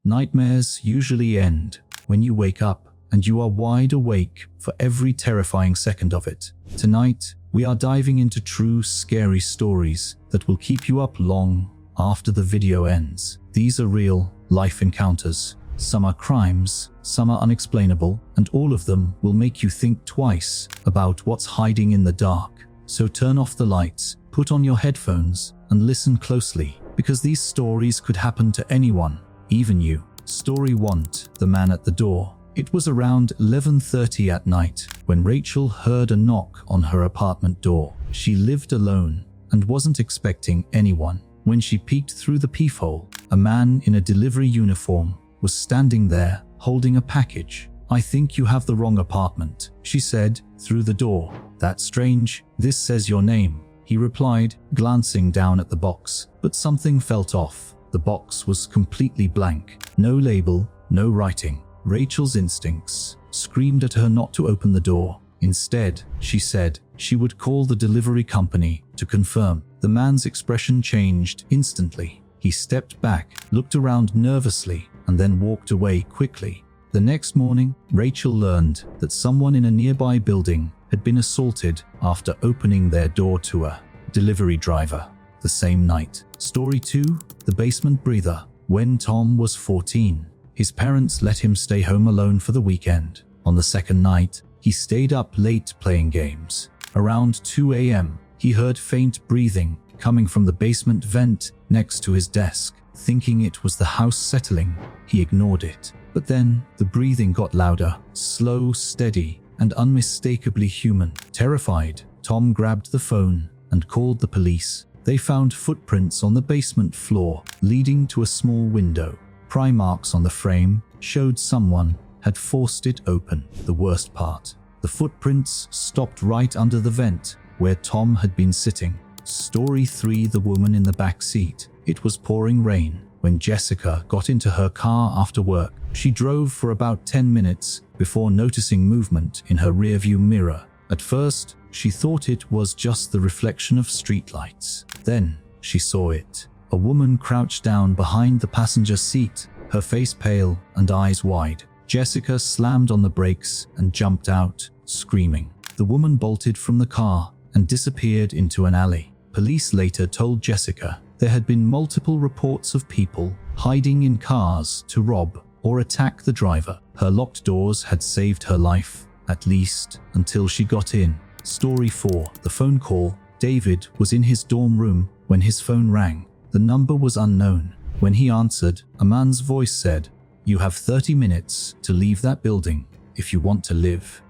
Nightmares usually end when you wake up and you are wide awake for every terrifying second of it. Tonight, we are diving into true scary stories that will keep you up long after the video ends. These are real life encounters. Some are crimes, some are unexplainable, and all of them will make you think twice about what's hiding in the dark. So turn off the lights, put on your headphones, and listen closely, because these stories could happen to anyone, even you. Story 1: The Man at the Door. It was around 11:30 at night when Rachel heard a knock on her apartment door. She lived alone and wasn't expecting anyone. When she peeked through the peephole, a man in a delivery uniform was standing there holding a package. "I think you have the wrong apartment," she said through the door. "That's strange. This says your name," he replied, glancing down at the box. But something felt off. The box was completely blank. No label, no writing. Rachel's instincts screamed at her not to open the door. Instead, she said she would call the delivery company to confirm. The man's expression changed instantly. He stepped back, looked around nervously, and then walked away quickly. The next morning, Rachel learned that someone in a nearby building had been assaulted after opening their door to a delivery driver the same night. Story 2: The Basement Breather. When Tom was 14, his parents let him stay home alone for the weekend. On the second night, he stayed up late playing games. Around 2 a.m., he heard faint breathing coming from the basement vent next to his desk. Thinking it was the house settling, he ignored it. But then, the breathing got louder, slow, steady, and unmistakably human. Terrified, Tom grabbed the phone and called the police. They found footprints on the basement floor, leading to a small window. Pry marks on the frame showed someone had forced it open. The worst part: the footprints stopped right under the vent where Tom had been sitting. Story 3: The Woman in the Back Seat. It was pouring rain when Jessica got into her car after work. She drove for about 10 minutes before noticing movement in her rearview mirror. At first, she thought it was just the reflection of streetlights. Then, she saw it. A woman crouched down behind the passenger seat, her face pale and eyes wide. Jessica slammed on the brakes and jumped out, screaming. The woman bolted from the car and disappeared into an alley. Police later told Jessica there had been multiple reports of people hiding in cars to rob or attack the driver. Her locked doors had saved her life, at least until she got in. Story 4: The Phone Call. David was in his dorm room when his phone rang. The number was unknown. When he answered, a man's voice said, "You have 30 minutes to leave that building if you want to live."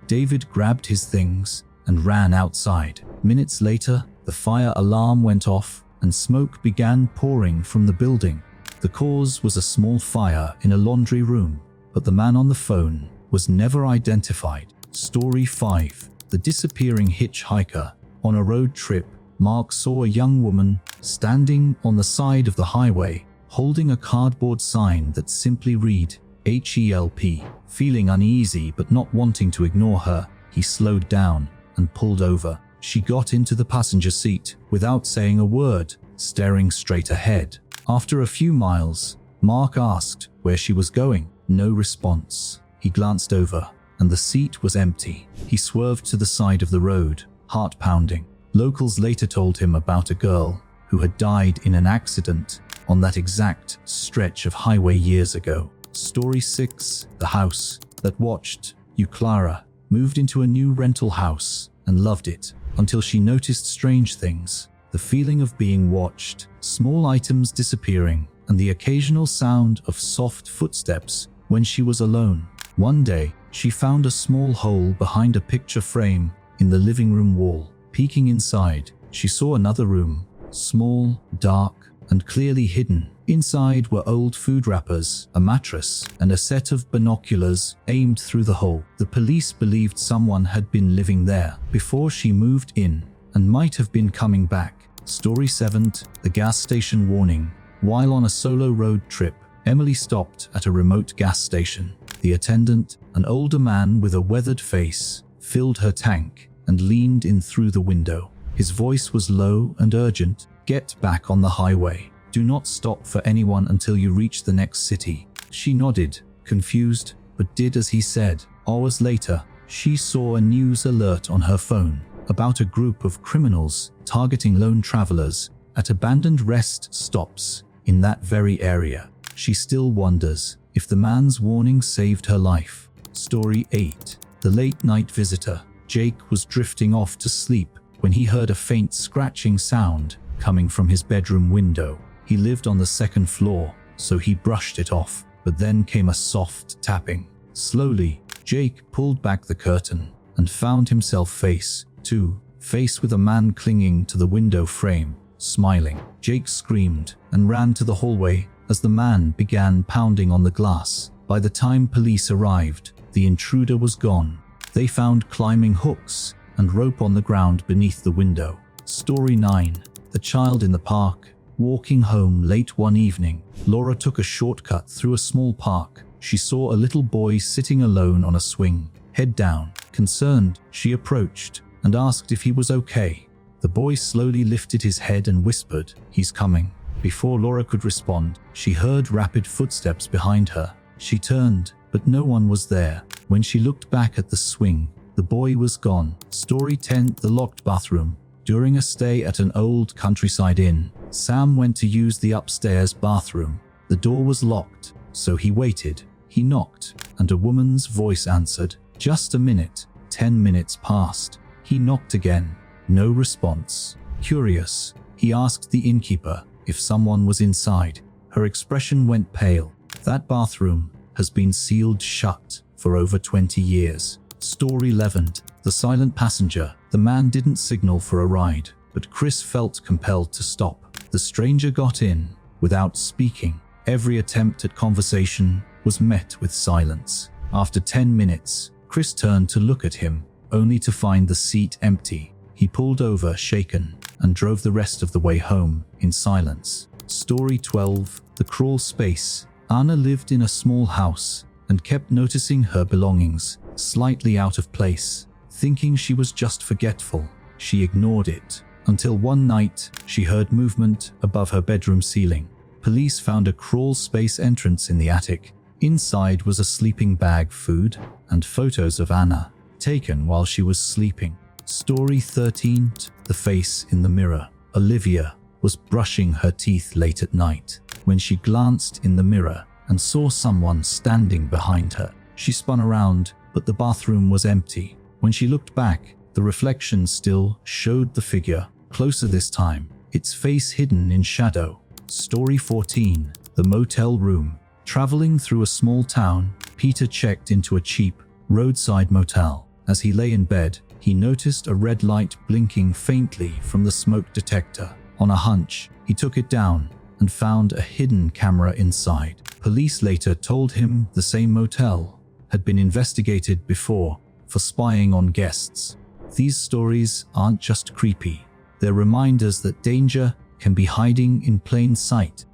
David grabbed his things and ran outside. Minutes later, the fire alarm went off and smoke began pouring from the building. The cause was a small fire in a laundry room, but the man on the phone was never identified. Story 5: The Disappearing Hitchhiker. On a road trip, Mark saw a young woman standing on the side of the highway, holding a cardboard sign that simply read, "HELP." Feeling uneasy but not wanting to ignore her, he slowed down and pulled over. She got into the passenger seat without saying a word, staring straight ahead. After a few miles, Mark asked where she was going. No response. He glanced over, and the seat was empty. He swerved to the side of the road, heart pounding. Locals later told him about a girl who had died in an accident on that exact stretch of highway years ago. Story 6: The House That Watched You. Clara moved into a new rental house and loved it until she noticed strange things. The feeling of being watched, small items disappearing, and the occasional sound of soft footsteps when she was alone. One day, she found a small hole behind a picture frame in the living room wall. Peeking inside, she saw another room, small, dark, and clearly hidden. Inside were old food wrappers, a mattress, and a set of binoculars aimed through the hole. The police believed someone had been living there before she moved in and might have been coming back. Story 7: The Gas Station Warning. While on a solo road trip, Emily stopped at a remote gas station. The attendant, an older man with a weathered face, filled her tank and leaned in through the window. His voice was low and urgent. "Get back on the highway. Do not stop for anyone until you reach the next city." She nodded, confused, but did as he said. Hours later, she saw a news alert on her phone about a group of criminals targeting lone travelers at abandoned rest stops in that very area. She still wonders if the man's warning saved her life. Story 8. The late-night visitor. Jake was drifting off to sleep when he heard a faint scratching sound coming from his bedroom window. He lived on the second floor, so he brushed it off, but then came a soft tapping. Slowly, Jake pulled back the curtain and found himself face to face with a man clinging to the window frame, smiling. Jake screamed and ran to the hallway as the man began pounding on the glass. By the time police arrived, the intruder was gone. They found climbing hooks and rope on the ground beneath the window. Story 9. The child in the park. Walking home late one evening, Laura took a shortcut through a small park. She saw a little boy sitting alone on a swing, head down. Concerned, she approached and asked if he was okay. The boy slowly lifted his head and whispered, "He's coming." Before Laura could respond, she heard rapid footsteps behind her. She turned, but no one was there. When she looked back at the swing, the boy was gone. Story 10. The locked bathroom. During a stay at an old countryside inn, Sam went to use the upstairs bathroom. The door was locked, so he waited. He knocked, and a woman's voice answered. Just a minute. 10 minutes passed. He knocked again. No response. Curious, he asked the innkeeper if someone was inside. Her expression went pale. That bathroom has been sealed shut for over 20 years. Story 11. The silent passenger. The man didn't signal for a ride, but Chris felt compelled to stop. The stranger got in without speaking. Every attempt at conversation was met with silence. After 10 minutes, Chris turned to look at him, only to find the seat empty. He pulled over, shaken, and drove the rest of the way home in silence. Story 12. The crawl space. Anna lived in a small house and kept noticing her belongings slightly out of place. Thinking she was just forgetful, she ignored it, until one night she heard movement above her bedroom ceiling. Police found a crawl space entrance in the attic. Inside was a sleeping bag, food, and photos of Anna, taken while she was sleeping. Story 13. The face in the mirror. Olivia was brushing her teeth late at night when she glanced in the mirror and saw someone standing behind her. She spun around, but the bathroom was empty. When she looked back, the reflection still showed the figure, closer this time, its face hidden in shadow. Story 14. The motel room. Traveling through a small town, Peter checked into a cheap, roadside motel. As he lay in bed, he noticed a red light blinking faintly from the smoke detector. On a hunch, he took it down and found a hidden camera inside. Police later told him the same motel had been investigated before for spying on guests. These stories aren't just creepy, they're reminders that danger can be hiding in plain sight.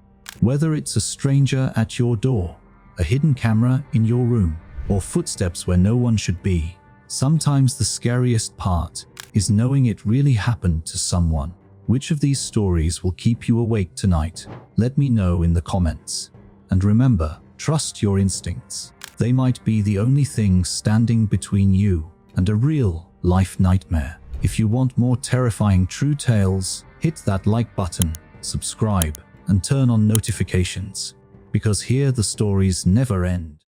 Whether it's a stranger at your door, a hidden camera in your room, or footsteps where no one should be, sometimes the scariest part is knowing it really happened to someone. Which of these stories will keep you awake tonight? Let me know in the comments. And remember, trust your instincts. They might be the only thing standing between you and a real-life nightmare. If you want more terrifying true tales, hit that like button, subscribe, and turn on notifications, because here the stories never end.